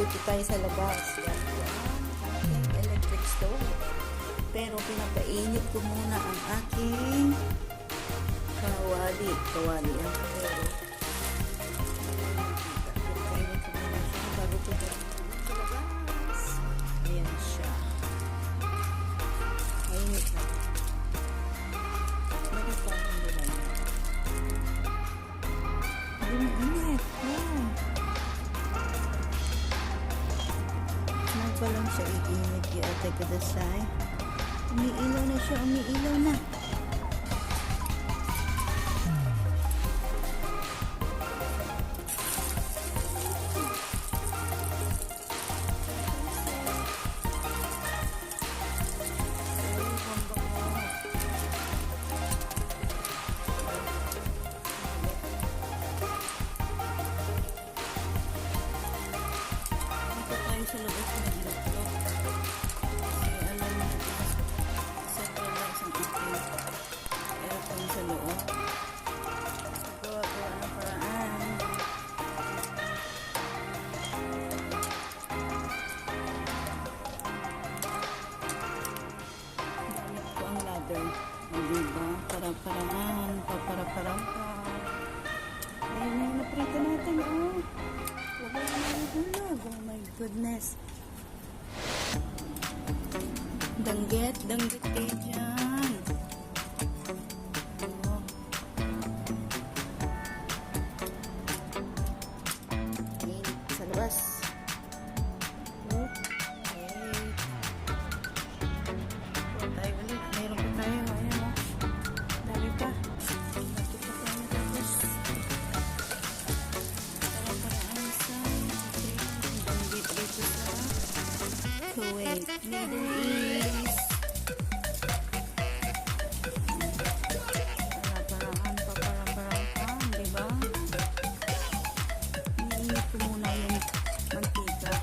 magluluto tayo sa labas. Yan po ang aking electric stove. Pero pinapainit ko muna ang aking kawali. Kawali ang pero. Pinapainit ko muna siya bago ko sa labas. Ayan siya. Mainit na. Bakit pa ang nila niya? Init. Wow. Pa lang siya iinit yung ate kadasay. Umiilaw na siya, umiilaw na. Dito tayo sa labas ng luto. Kasi alam mo, central lang sa ating aircon sa loob. Gawa-gawa ng paraan. Gamit ko ang ladder. Diba? Para-paraan. Para-paraan pa. Ayun na yung naprito natin. Oh. Wala na nahulog. Oh my goodness. Danggit kayo dyan. Oh. Ayan, sa labas. Okay. Oh, tayo ulit. Mayroon pa tayo. Ayan o. Dami pa. Bakit pa tayo natapos? Para-paraan sa danggit dito sa Kuwait, Middle East. Para-paraan, diba? Iniinit ko muna yung mantika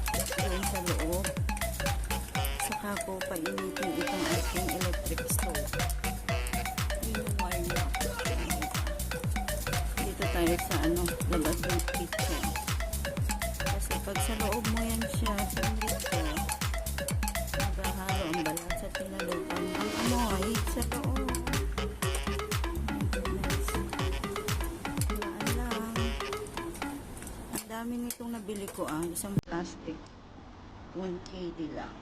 doon sa loob. Saka ko painitin itong aking electric stove. Yun yung wire lock. Dito tayo sa labas ng kitchen. Kasi pag sa loob mo yan siya, sa rito, naghahalo ang balat sa tinalupan. Ang amoy sa loob. Wala lang. Ang dami nitong nabili ko isang plastic. 1KD lang.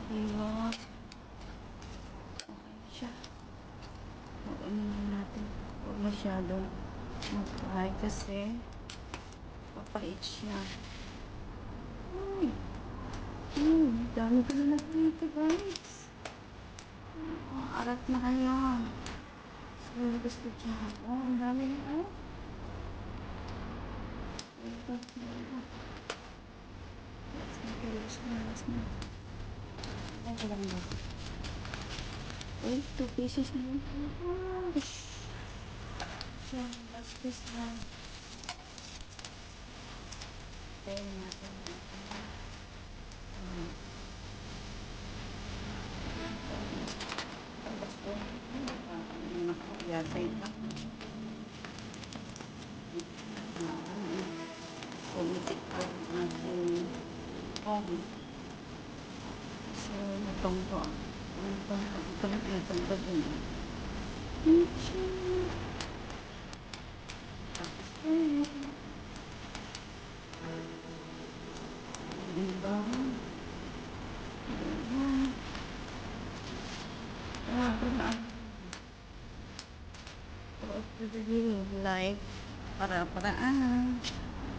Ayun. Okay siya. Ano natin. Huwag masyadong mag-fry kasi papait siya. Uy! Dami ko na nagpito, guys. Arat na kayo. So, gusto dyan. Ang dami na. Ito. Last na. Ay, lang ba? Uy, 2 pieces na yun. So, last piece na. Tayo natin. Yasay na. Pumitik ko ang aking home. So, itong to. Itong to din. Diba? Live para-paraan.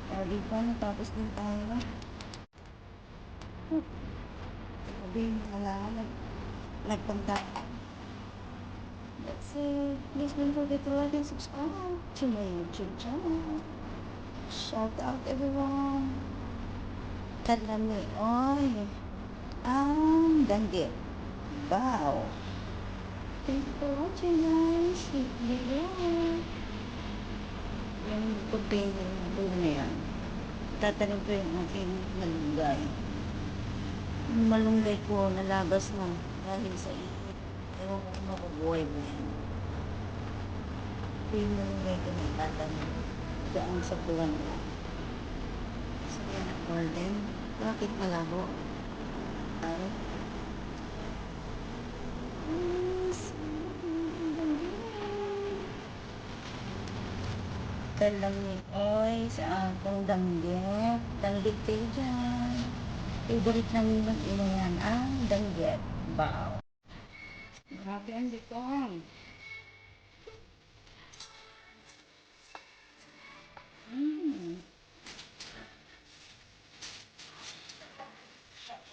Diba, natapos din tayo. Sabi, wala ka nagpunta. That's it. Please don't forget to like and subscribe to my YouTube channel. Shout out everyone. Kalami, oy. Ang danggit. Wow. Thank you for watching, guys. Yung puting buo na yan. Tatanim ko yung aking malunggay. Yung malunggay ko nalabas na dahil sa init. Ewan ko kung mabubuhay mo yan. Ito yung malunggay ko na tatanim. Doon sa buwan na. So, Yan, golden. Bakit malabo? Ay. Kalami oy sa akong danggit. Danggit kayo dyan. Favorite namin mag-ina yan, ang danggit. Wow. Grabe ang likong.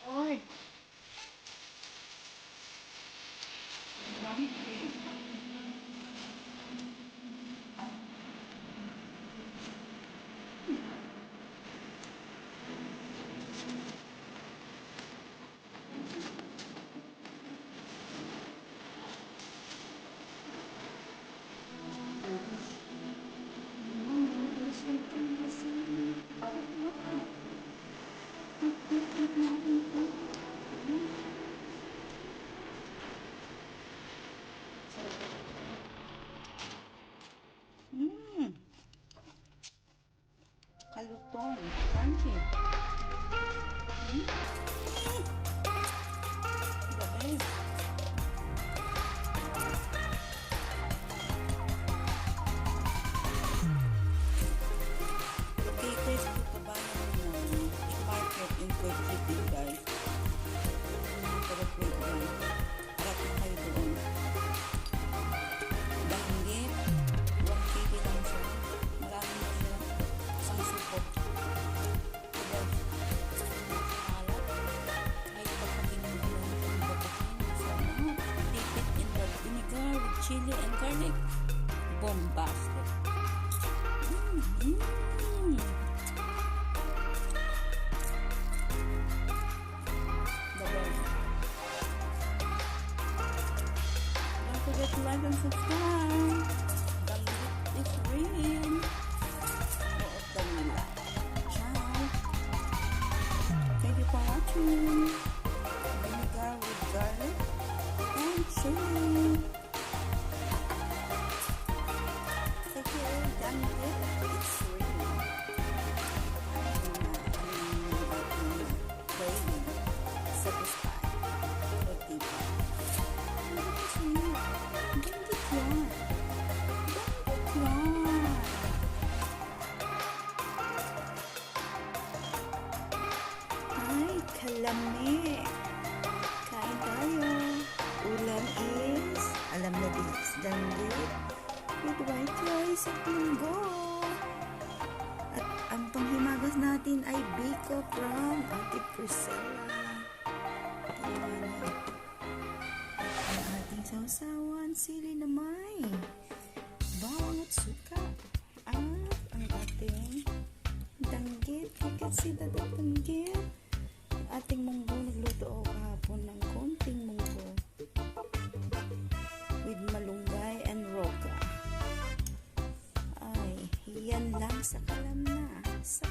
Oy. Grabe. Kalutong. Crunchy. Gabi. Located sa kabayan ng market in Kuwait City, guys. Pero Kuwait yan. Harap na kayo doon. Danggit. 1 kg lang siya. Marami na siya. Isang supot. Diba? Alat. Kahit pagkakinig mo lang itong babakin. Sarap. Dip it in the vinegar with chili and garlic. Bombastic. The best. Don't forget to like and subscribe. Danggit is real. Oo, Danila. Ciao. Thank you for watching. Vinegar with garlic and chili. Thank you, Danggit. It's real. Craving. Satisfied. O diba? It's real. Danggit yan. Danggit yan. Ay, kalami. Kain tayo. Ulam is, alam na din, danggit with white rice at munggo. At ang panghimagas natin ay biko from Ate Priscilla. Ayan. At ang ating sausawan, sili na may bawang at suka. At ang ating danggit, kikasida at danggit. Ating munggo, nagluto ako kahapon ng konting munggo with malunggay and roka. Ay, yan lang sa kalam na. Sa